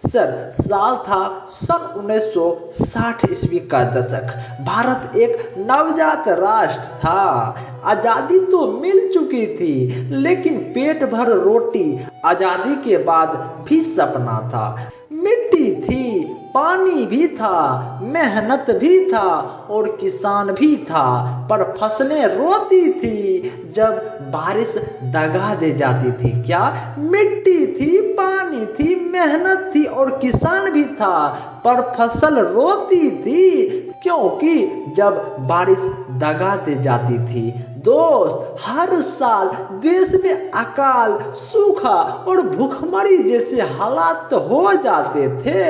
Sir, साल था सन 1960 ईस्वी का दशक। भारत एक नवजात राष्ट्र था। आज़ादी तो मिल चुकी थी, लेकिन पेट भर रोटी आज़ादी के बाद भी सपना था। मिट्टी थी, पानी भी था, मेहनत भी था और किसान भी था, पर फसलें रोती थी जब बारिश दगा दे जाती थी। क्या? मिट्टी थी, पानी थी, मेहनत थी और किसान भी था, पर फसल रोती थी क्योंकि जब बारिश दगा दे जाती थी। दोस्त, हर साल देश में अकाल, सूखा और भूखमरी जैसे हालात हो जाते थे।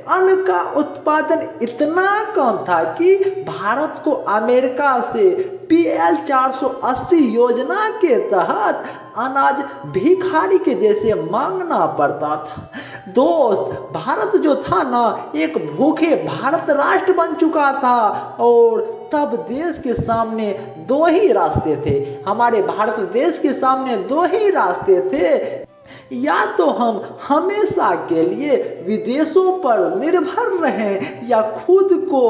अन्न का उत्पादन इतना कम था कि भारत को अमेरिका से PL 480 योजना के तहत अनाज भिखारी के जैसे मांगना पड़ता था। दोस्त, भारत जो था ना, एक भूखे भारत राष्ट्र बन चुका था और तब देश के सामने दो ही रास्ते थे। हमारे भारत देश के सामने दो ही रास्ते थे। या तो हम हमेशा के लिए विदेशों पर निर्भर रहें या खुद को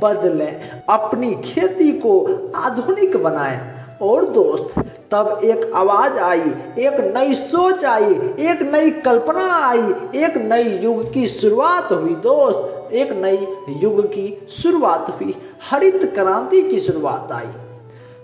बदलें, अपनी खेती को आधुनिक बनाएं। और दोस्त, तब एक आवाज आई, एक नई सोच आई, एक नई कल्पना आई, एक नई युग की शुरुआत हुई। दोस्त, एक नई युग की शुरुआत हुई, हरित क्रांति की शुरुआत आई।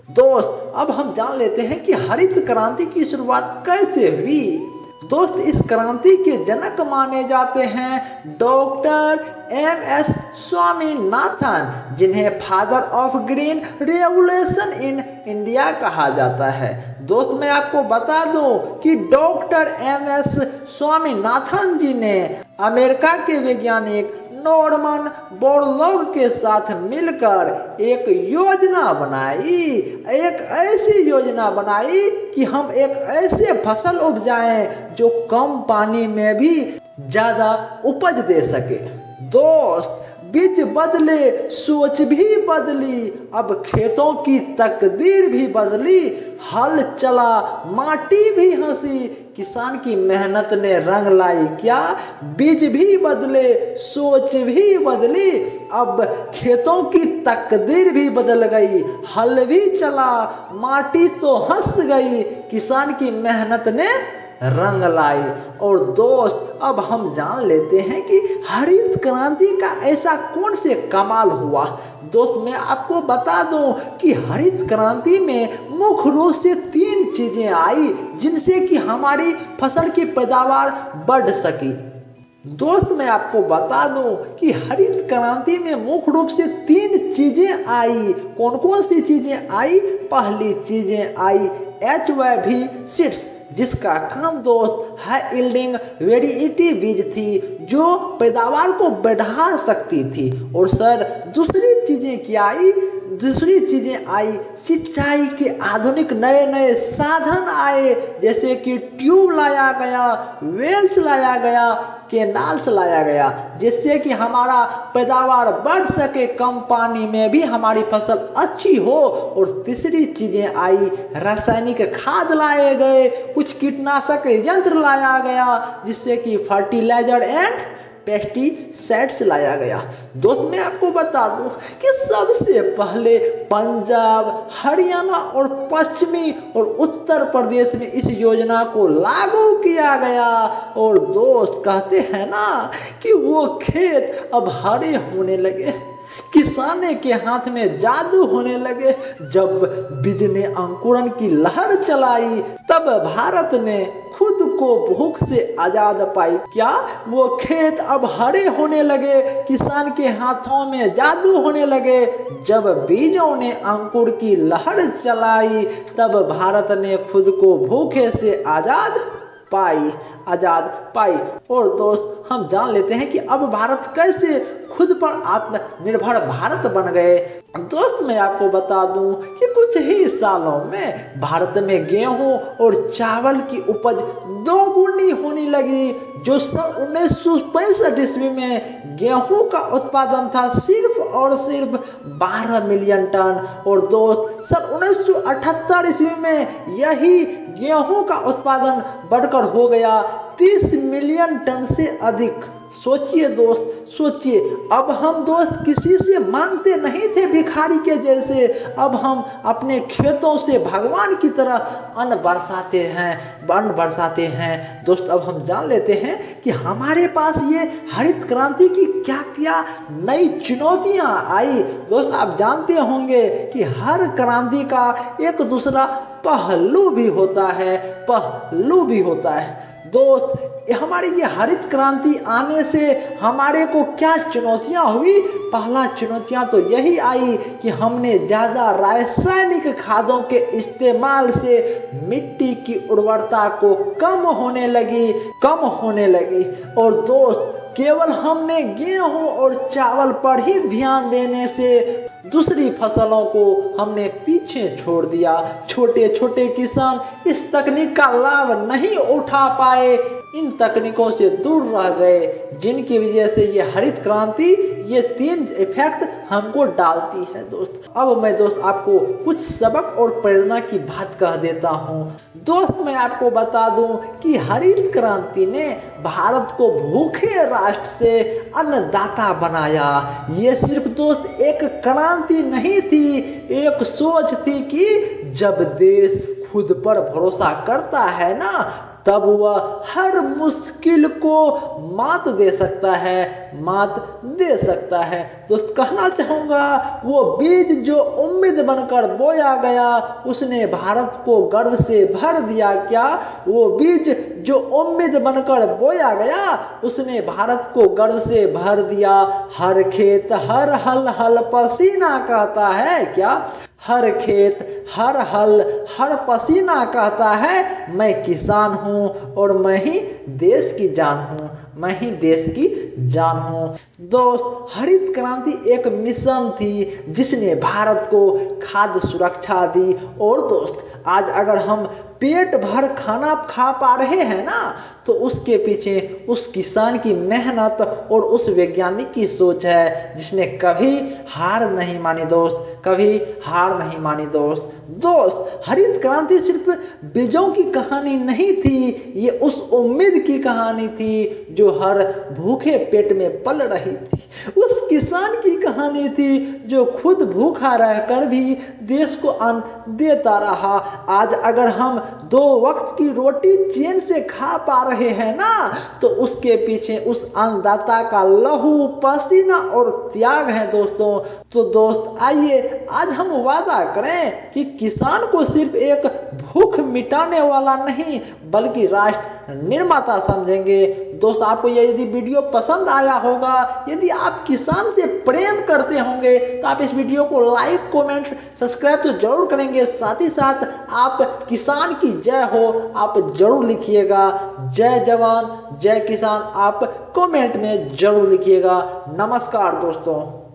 दोस्त, अब हम जान लेते हैं कि हरित क्रांति की शुरुआत कैसे हुई। दोस्त, इस क्रांति के जनक माने जाते हैं डॉक्टर MS स्वामीनाथन, जिन्हें father of green revolution in India कहा जाता है। दोस्त, मैं आपको बता दूं कि डॉक्टर MS स्वामीनाथन जी ने अमेरिका के वैज्ञानिक नॉर्मन बोरलॉग के साथ मिलकर एक योजना बनाई। एक ऐसी योजना बनाई कि हम एक ऐसे फसल उपजाएं जो कम पानी में भी ज्यादा उपज दे सके। दोस्त, बीज बदले, सोच भी बदली, अब खेतों की तकदीर भी बदली। हल चला, माटी भी हंसी, किसान की मेहनत ने रंग लाई। क्या? बीज भी बदले, सोच भी बदली, अब खेतों की तकदीर भी बदल गई। हल भी चला, माटी तो हंस गई, किसान की मेहनत ने रंग लाई। और दोस्त, अब हम जान लेते हैं कि हरित क्रांति का ऐसा कौन से कमाल हुआ। दोस्त, मैं आपको बता दूं कि हरित क्रांति में मुख्य रूप से 3 चीजें आई जिनसे कि हमारी फसल की पैदावार बढ़ सकी। दोस्त, मैं आपको बता दूं कि हरित क्रांति में मुख्य रूप से 3 चीजें आई। कौन कौन सी चीजें आई? पहली चीजें आई HYV सीड्स, जिसका काम दोस्त हाई यील्डिंग वेराइटी बीज थी जो पैदावार को बढ़ा सकती थी। और सर, दूसरी चीजें क्या आई? दूसरी चीजें आई सिंचाई के आधुनिक नए नए साधन आए, जैसे कि ट्यूब लाया गया, वेल्स लाया गया, केनाल्स लाया गया, जिससे कि हमारा पैदावार बढ़ सके, कम पानी में भी हमारी फसल अच्छी हो। और तीसरी चीजें आई रासायनिक खाद लाए गए, कुछ कीटनाशक यंत्र लाया गया, जिससे कि फर्टिलाइजर एंड पेस्टिसाइड्स लाया गया। दोस्त, मैं आपको बता दूं कि सबसे पहले पंजाब, हरियाणा और पश्चिमी और उत्तर प्रदेश में इस योजना को लागू किया गया। और दोस्त, कहते हैं ना कि वो खेत अब हरे होने लगे, किसाने के हाथ में जादू होने लगे। जब बीज ने अंकुरन की लहर चलाई, तब भारत ने खुद को भूख से आजाद पाई। क्या? वो खेत अब हरे होने लगे, किसान के हाथों में जादू होने लगे। जब बीजों ने अंकुर की लहर चलाई, तब भारत ने खुद को भूखे से आजाद पाई। और दोस्त, हम जान लेते हैं कि अब भारत कैसे खुद पर आत्मनिर्भर भारत बन गए। दोस्त, मैं आपको बता दूं कि कुछ ही सालों में भारत में गेहूं और चावल की उपज 2 गुनी होने लगी। जो सन 1965 ईस्वी में गेहूं का उत्पादन था सिर्फ और सिर्फ 12 मिलियन टन। और दोस्त, सन 1978 ईस्वी में यही गेहूं का उत्पादन बढ़कर हो गया 30 मिलियन टन से अधिक। सोचिए दोस्त, सोचिए। अब हम दोस्त किसी से मांगते नहीं थे भिखारी के जैसे, अब हम अपने खेतों से भगवान की तरह अन्न बरसाते हैं दोस्त। अब हम जान लेते हैं कि हमारे पास ये हरित क्रांति की क्या क्या नई चुनौतियां आई। दोस्त आप जानते होंगे कि हर क्रांति का एक दूसरा पहलू भी होता है दोस्त। हमारी ये हरित क्रांति आने से हमारे को क्या चुनौतियां हुई। पहला चुनौतियां तो यही आई कि हमने ज़्यादा रासायनिक खादों के इस्तेमाल से मिट्टी की उर्वरता को कम होने लगी। और दोस्त केवल हमने गेहूं और चावल पर ही ध्यान देने से दूसरी फसलों को हमने पीछे छोड़ दिया। छोटे छोटे किसान इस तकनीक का लाभ नहीं उठा पाए, इन तकनीकों से दूर रह गए, जिनकी वजह से ये हरित क्रांति ये 3 इफेक्ट हमको डालती है दोस्त। अब मैं दोस्त आपको कुछ सबक और प्रेरणा की बात कह देता हूँ। दोस्त मैं आपको बता दूं कि हरित क्रांति ने भारत को भूखे राष्ट्र से अन्नदाता बनाया। ये सिर्फ दोस्त एक क्रांति नहीं थी, एक सोच थी कि जब देश खुद पर भरोसा करता है ना, तब वह हर मुश्किल को मात दे सकता है। दोस्त कहना चाहूँगा वो बीज जो उम्मीद बनकर बोया गया उसने भारत को गर्व से भर दिया। क्या वो बीज जो उम्मीद बनकर बोया गया उसने भारत को गर्व से भर दिया। हर खेत हर हल पसीना कहता है। क्या हर खेत हर हल हर पसीना कहता है मैं किसान हूँ और मैं ही देश की जान हूँ। दोस्त हरित क्रांति एक मिशन थी जिसने भारत को खाद्य सुरक्षा दी। और दोस्त आज अगर हम पेट भर खाना खा पा रहे हैं ना, तो उसके पीछे उस किसान की मेहनत और उस वैज्ञानिक की सोच है जिसने कभी हार नहीं मानी दोस्त। दोस्त हरित क्रांति सिर्फ बीजों की कहानी नहीं थी, ये उस उम्मीद की कहानी थी जो हर भूखे पेट में पल रही थी। उस किसान की कहानी थी जो खुद भूखा रहकर भी देश को अन्न देता रहा। आज अगर हम 2 वक्त की रोटी चैन से खा पा रहे हैं ना, तो उसके पीछे उस अन्नदाता का लहू पसीना और त्याग है दोस्तों। तो दोस्त आइए आज हम वादा करें कि किसान को सिर्फ एक भूख मिटाने वाला नहीं बल्कि राष्ट्र निर्माता समझेंगे। दोस्त आपको ये यदि वीडियो पसंद आया होगा, यदि आप किसान से प्रेम करते होंगे, तो आप इस वीडियो को लाइक कमेंट सब्सक्राइब तो जरूर करेंगे। साथ ही साथ आप किसान की जय हो आप जरूर लिखिएगा। जय जवान जय किसान आप कमेंट में जरूर लिखिएगा। नमस्कार दोस्तों।